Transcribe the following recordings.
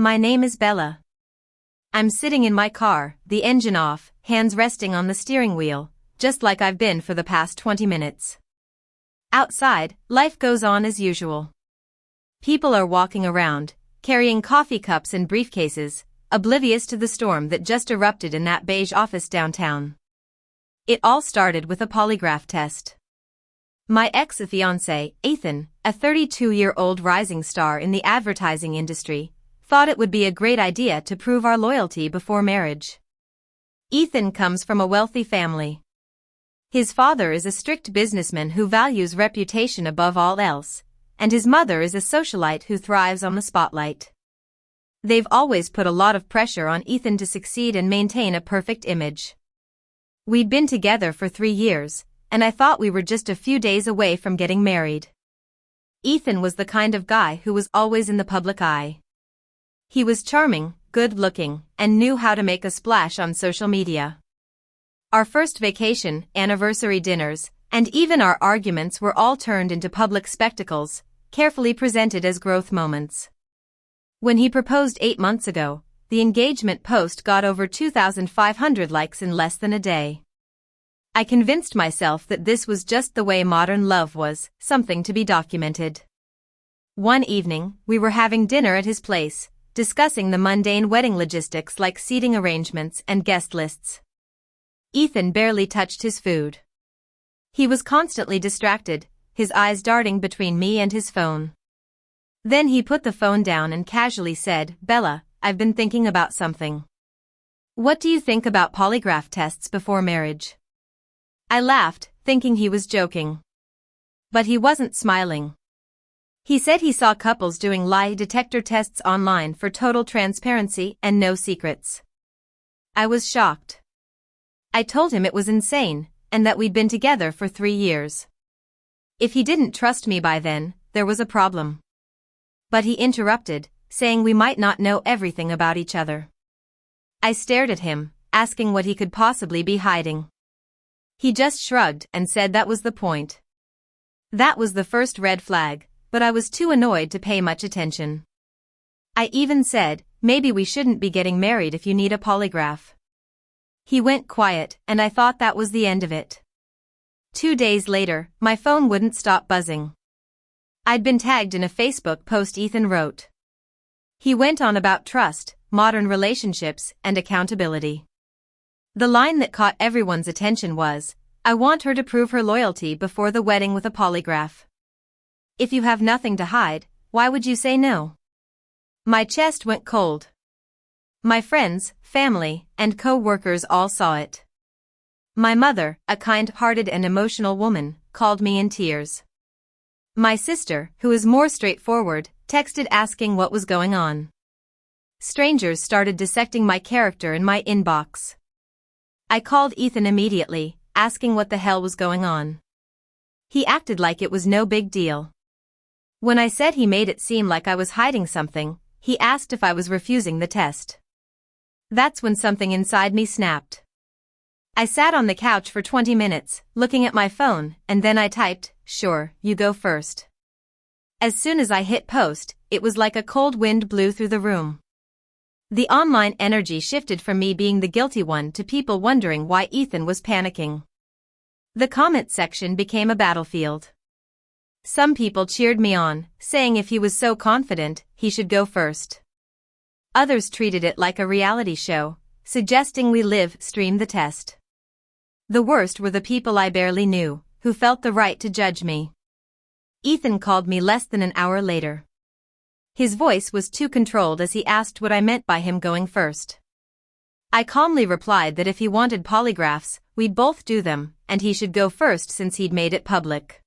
My name is Bella. I'm sitting in my car, the engine off, hands resting on the steering wheel, just like I've been for the past 20 minutes. Outside, life goes on as usual. People are walking around, carrying coffee cups and briefcases, oblivious to the storm that just erupted in that beige office downtown. It all started with a polygraph test. My ex-fiancé, Ethan, a 32-year-old rising star in the advertising industry, thought it would be a great idea to prove our loyalty before marriage. Ethan comes from a wealthy family. His father is a strict businessman who values reputation above all else, and his mother is a socialite who thrives on the spotlight. They've always put a lot of pressure on Ethan to succeed and maintain a perfect image. We'd been together for 3 years, and I thought we were just a few days away from getting married. Ethan was the kind of guy who was always in the public eye. He was charming, good-looking, and knew how to make a splash on social media. Our first vacation, anniversary dinners, and even our arguments were all turned into public spectacles, carefully presented as growth moments. When he proposed 8 months ago, the engagement post got over 2,500 likes in less than a day. I convinced myself that this was just the way modern love was, something to be documented. One evening, we were having dinner at his place, discussing the mundane wedding logistics like seating arrangements and guest lists. Ethan barely touched his food. He was constantly distracted, his eyes darting between me and his phone. Then he put the phone down and casually said, "Bella, I've been thinking about something. What do you think about polygraph tests before marriage?" I laughed, thinking he was joking. But he wasn't smiling. He said he saw couples doing lie detector tests online for total transparency and no secrets. I was shocked. I told him it was insane, and that we'd been together for 3 years. If he didn't trust me by then, there was a problem. But he interrupted, saying we might not know everything about each other. I stared at him, asking what he could possibly be hiding. He just shrugged and said that was the point. That was the first red flag, but I was too annoyed to pay much attention. I even said, "Maybe we shouldn't be getting married if you need a polygraph." He went quiet, and I thought that was the end of it. 2 days later, my phone wouldn't stop buzzing. I'd been tagged in a Facebook post Ethan wrote. He went on about trust, modern relationships, and accountability. The line that caught everyone's attention was, "I want her to prove her loyalty before the wedding with a polygraph. If you have nothing to hide, why would you say no?" My chest went cold. My friends, family, and co-workers all saw it. My mother, a kind-hearted and emotional woman, called me in tears. My sister, who is more straightforward, texted asking what was going on. Strangers started dissecting my character in my inbox. I called Ethan immediately, asking what the hell was going on. He acted like it was no big deal. When I said he made it seem like I was hiding something, he asked if I was refusing the test. That's when something inside me snapped. I sat on the couch for 20 minutes, looking at my phone, and then I typed, "Sure, you go first." As soon as I hit post, it was like a cold wind blew through the room. The online energy shifted from me being the guilty one to people wondering why Ethan was panicking. The comment section became a battlefield. Some people cheered me on, saying if he was so confident, he should go first. Others treated it like a reality show, suggesting we live stream the test. The worst were the people I barely knew, who felt the right to judge me. Ethan called me less than an hour later. His voice was too controlled as he asked what I meant by him going first. I calmly replied that if he wanted polygraphs, we'd both do them, and he should go first since he'd made it public.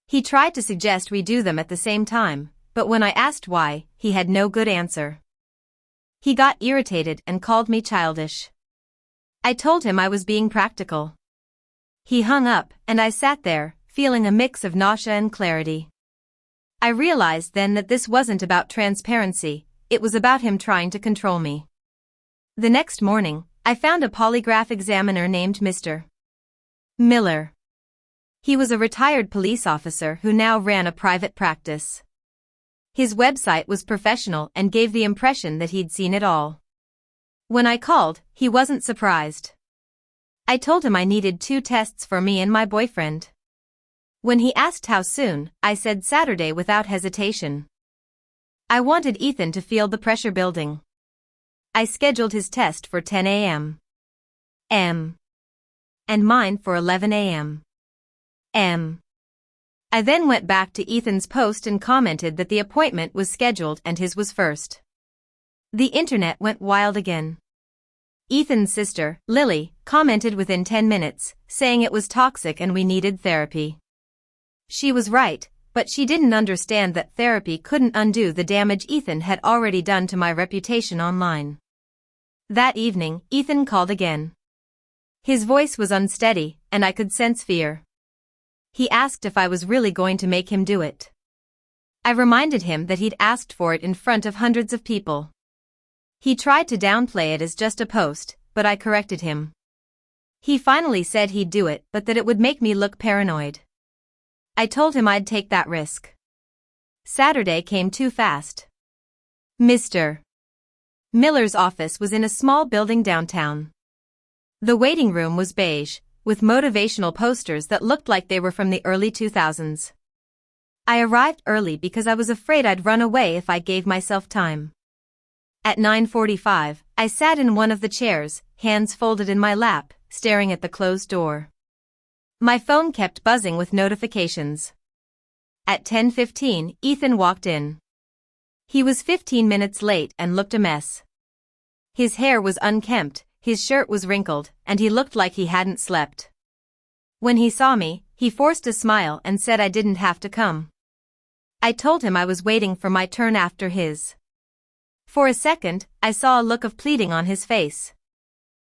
He tried to suggest we do them at the same time, but when I asked why, he had no good answer. He got irritated and called me childish. I told him I was being practical. He hung up, and I sat there, feeling a mix of nausea and clarity. I realized then that this wasn't about transparency, it was about him trying to control me. The next morning, I found a polygraph examiner named Mr. Miller. He was a retired police officer who now ran a private practice. His website was professional and gave the impression that he'd seen it all. When I called, he wasn't surprised. I told him I needed 2 tests for me and my boyfriend. When he asked how soon, I said Saturday without hesitation. I wanted Ethan to feel the pressure building. I scheduled his test for 10 a.m. And mine for 11 a.m. I then went back to Ethan's post and commented that the appointment was scheduled and his was first. The internet went wild again. Ethan's sister, Lily, commented within 10 minutes, saying it was toxic and we needed therapy. She was right, but she didn't understand that therapy couldn't undo the damage Ethan had already done to my reputation online. That evening, Ethan called again. His voice was unsteady, and I could sense fear. He asked if I was really going to make him do it. I reminded him that he'd asked for it in front of hundreds of people. He tried to downplay it as just a post, but I corrected him. He finally said he'd do it, but that it would make me look paranoid. I told him I'd take that risk. Saturday came too fast. Mr. Miller's office was in a small building downtown. The waiting room was beige, with motivational posters that looked like they were from the early 2000s. I arrived early because I was afraid I'd run away if I gave myself time. At 9:45, I sat in one of the chairs, hands folded in my lap, staring at the closed door. My phone kept buzzing with notifications. At 10:15, Ethan walked in. He was 15 minutes late and looked a mess. His hair was unkempt, his shirt was wrinkled, and he looked like he hadn't slept. When he saw me, he forced a smile and said I didn't have to come. I told him I was waiting for my turn after his. For a second, I saw a look of pleading on his face.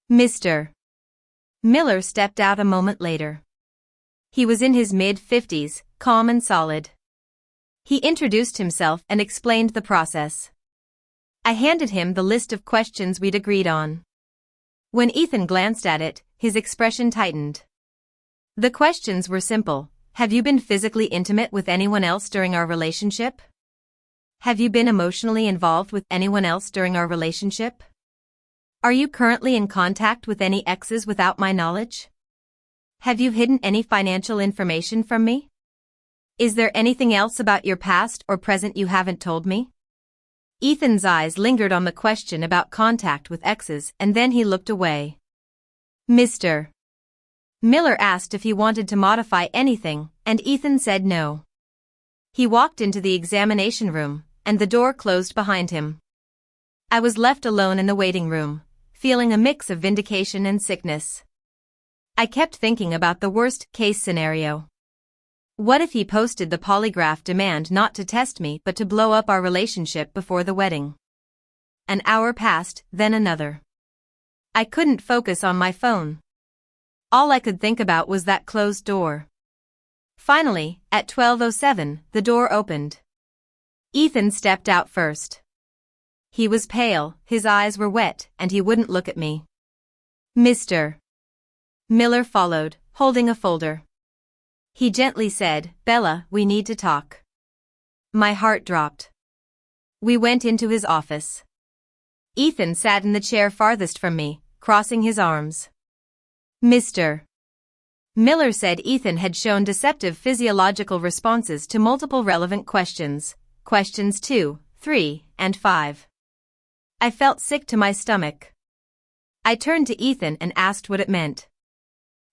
Mr. Miller stepped out a moment later. He was in his mid-50s, calm and solid. He introduced himself and explained the process. I handed him the list of questions we'd agreed on. When Ethan glanced at it, his expression tightened. The questions were simple. Have you been physically intimate with anyone else during our relationship? Have you been emotionally involved with anyone else during our relationship? Are you currently in contact with any exes without my knowledge? Have you hidden any financial information from me? Is there anything else about your past or present you haven't told me? Ethan's eyes lingered on the question about contact with exes and then he looked away. Mr. Miller asked if he wanted to modify anything, and Ethan said no. He walked into the examination room, and the door closed behind him. I was left alone in the waiting room, feeling a mix of vindication and sickness. I kept thinking about the worst-case scenario. What if he posted the polygraph demand not to test me but to blow up our relationship before the wedding? An hour passed, then another. I couldn't focus on my phone. All I could think about was that closed door. Finally, at 12:07, the door opened. Ethan stepped out first. He was pale, his eyes were wet, and he wouldn't look at me. Mr. Miller followed, holding a folder. He gently said, Bella, we need to talk. My heart dropped. We went into his office. Ethan sat in the chair farthest from me, crossing his arms. Mr. Miller said Ethan had shown deceptive physiological responses to multiple relevant questions, questions 2, 3, and 5. I felt sick to my stomach. I turned to Ethan and asked what it meant.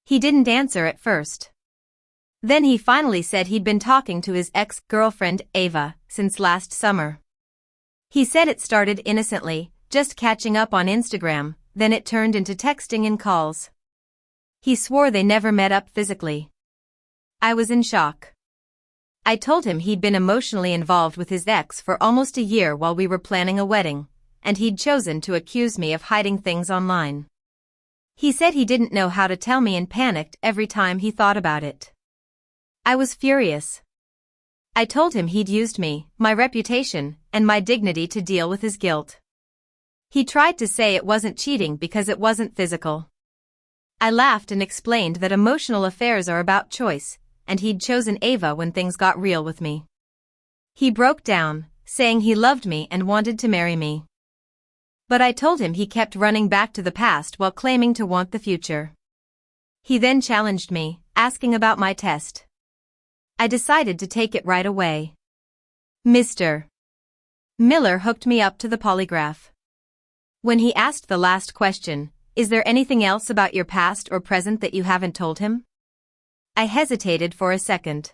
He didn't answer at first. Then he finally said he'd been talking to his ex-girlfriend, Ava, since last summer. He said it started innocently, just catching up on Instagram, then it turned into texting and calls. He swore they never met up physically. I was in shock. I told him he'd been emotionally involved with his ex for almost a year while we were planning a wedding, and he'd chosen to accuse me of hiding things online. He said he didn't know how to tell me and panicked every time he thought about it. I was furious. I told him he'd used me, my reputation, and my dignity to deal with his guilt. He tried to say it wasn't cheating because it wasn't physical. I laughed and explained that emotional affairs are about choice, and he'd chosen Ava when things got real with me. He broke down, saying he loved me and wanted to marry me. But I told him he kept running back to the past while claiming to want the future. He then challenged me, asking about my test. I decided to take it right away. Mr. Miller hooked me up to the polygraph. When he asked the last question, "Is there anything else about your past or present that you haven't told him?" I hesitated for a second.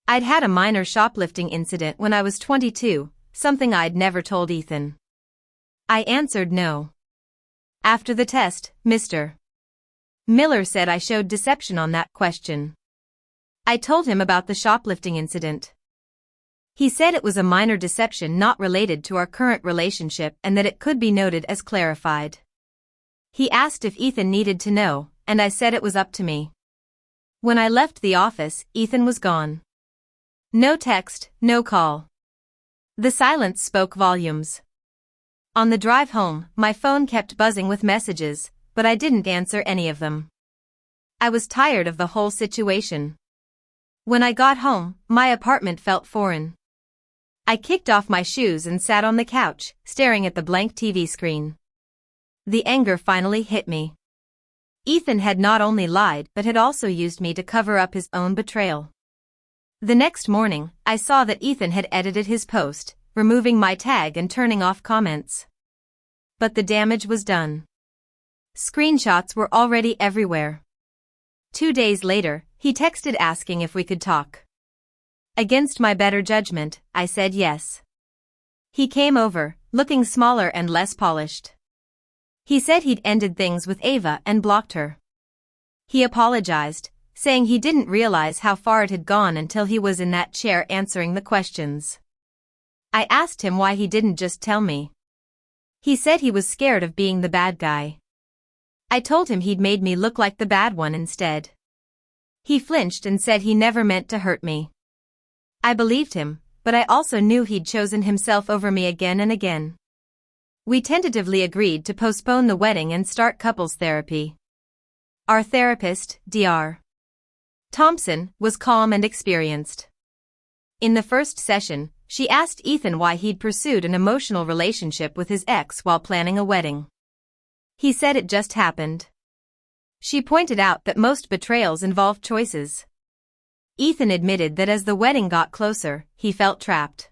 I'd had a minor shoplifting incident when I was 22, something I'd never told Ethan. I answered no. After the test, Mr. Miller said I showed deception on that question. I told him about the shoplifting incident. He said it was a minor deception not related to our current relationship and that it could be noted as clarified. He asked if Ethan needed to know, and I said it was up to me. When I left the office, Ethan was gone. No text, no call. The silence spoke volumes. On the drive home, my phone kept buzzing with messages, but I didn't answer any of them. I was tired of the whole situation. When I got home, my apartment felt foreign. I kicked off my shoes and sat on the couch, staring at the blank TV screen. The anger finally hit me. Ethan had not only lied but had also used me to cover up his own betrayal. The next morning, I saw that Ethan had edited his post, removing my tag and turning off comments. But the damage was done. Screenshots were already everywhere. 2 days later, he texted asking if we could talk. Against my better judgment, I said yes. He came over, looking smaller and less polished. He said he'd ended things with Ava and blocked her. He apologized, saying he didn't realize how far it had gone until he was in that chair answering the questions. I asked him why he didn't just tell me. He said he was scared of being the bad guy. I told him he'd made me look like the bad one instead. He flinched and said he never meant to hurt me. I believed him, but I also knew he'd chosen himself over me again and again. We tentatively agreed to postpone the wedding and start couples therapy. Our therapist, Dr. Thompson, was calm and experienced. In the first session, she asked Ethan why he'd pursued an emotional relationship with his ex while planning a wedding. He said it just happened. She pointed out that most betrayals involve choices. Ethan admitted that as the wedding got closer, he felt trapped.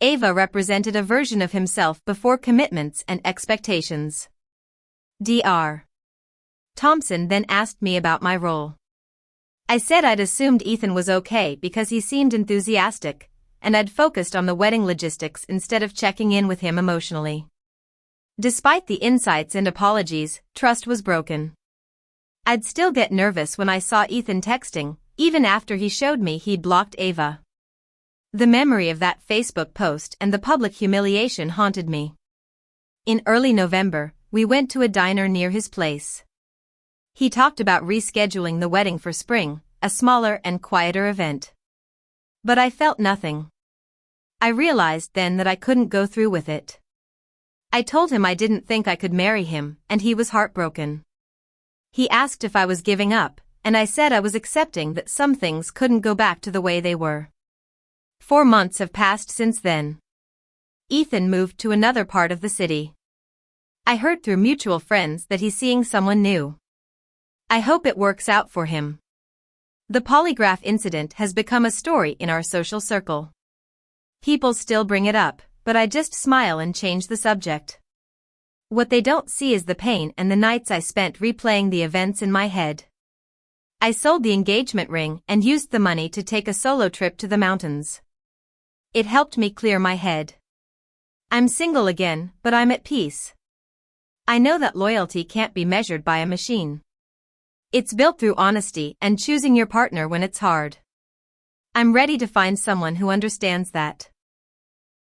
Ava represented a version of himself before commitments and expectations. Dr. Thompson then asked me about my role. I said I'd assumed Ethan was okay because he seemed enthusiastic, and I'd focused on the wedding logistics instead of checking in with him emotionally. Despite the insights and apologies, trust was broken. I'd still get nervous when I saw Ethan texting, even after he showed me he'd blocked Ava. The memory of that Facebook post and the public humiliation haunted me. In early November, we went to a diner near his place. He talked about rescheduling the wedding for spring, a smaller and quieter event. But I felt nothing. I realized then that I couldn't go through with it. I told him I didn't think I could marry him, and he was heartbroken. He asked if I was giving up, and I said I was accepting that some things couldn't go back to the way they were. 4 months have passed since then. Ethan moved to another part of the city. I heard through mutual friends that he's seeing someone new. I hope it works out for him. The polygraph incident has become a story in our social circle. People still bring it up, but I just smile and change the subject. What they don't see is the pain and the nights I spent replaying the events in my head. I sold the engagement ring and used the money to take a solo trip to the mountains. It helped me clear my head. I'm single again, but I'm at peace. I know that loyalty can't be measured by a machine. It's built through honesty and choosing your partner when it's hard. I'm ready to find someone who understands that.